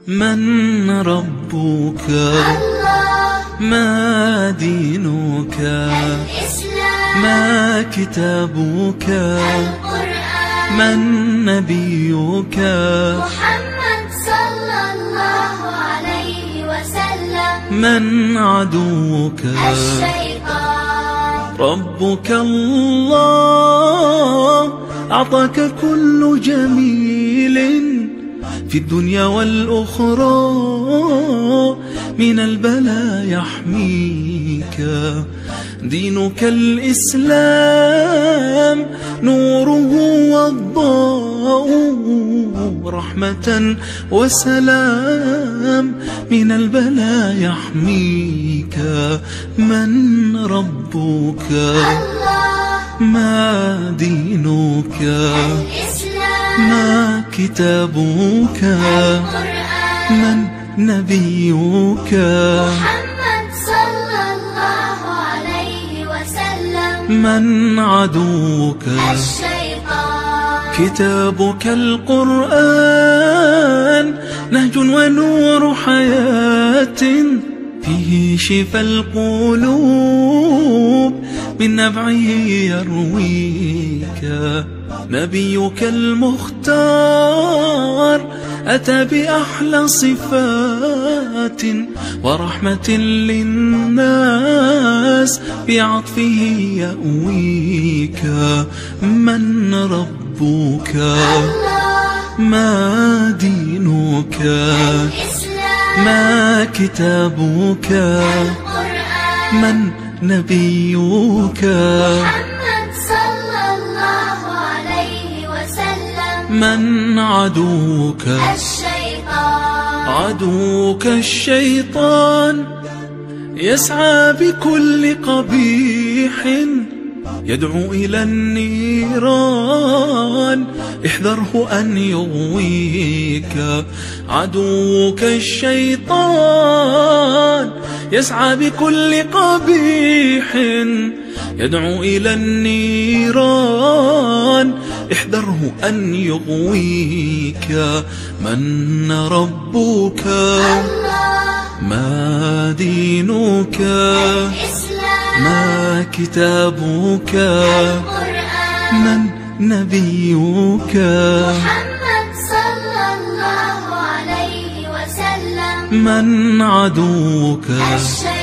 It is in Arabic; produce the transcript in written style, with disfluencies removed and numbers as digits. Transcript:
من ربك؟ الله. ما دينك؟ الإسلام. ما كتابك؟ القرآن. من نبيك؟ محمد صلى الله عليه وسلم. من عدوك؟ الشيطان. ربك الله أعطاك كل جميل في الدنيا والأخرى، من البلاء يحميك. دينك الإسلام نوره والضاء، رحمة وسلام من البلاء يحميك. من ربك؟ الله. ما دينك؟ الإسلام. ما كتابك؟ القرآن. من نبيك؟ محمد صلى الله عليه وسلم. من عدوك؟ الشيطان. كتابك القرآن نهج ونور حياة، فيه شفى القلوب من نبعه يرويك. نبيك المختار أتى بأحلى صفات ورحمة للناس، بعطفه يأويك. من ربك؟ الله. ما دينك؟ الإسلام. ما كتابك؟ القرآن. من نبيك؟ محمد صلى الله عليه وسلم. من عدوك؟ الشيطان. عدوك الشيطان يسعى بكل قبيح، يدعو إلى النيران، احذره أن يغويك. عدوك الشيطان يسعى بكل قبيح، يدعو إلى النيران، احذره أن يغويك. من ربك؟ الله. ما دينك؟ الإسلام. ما كتابك؟ القرآن. من نبيك؟ محمد صلى الله عليه وسلم. من عدوك؟ الشيطان.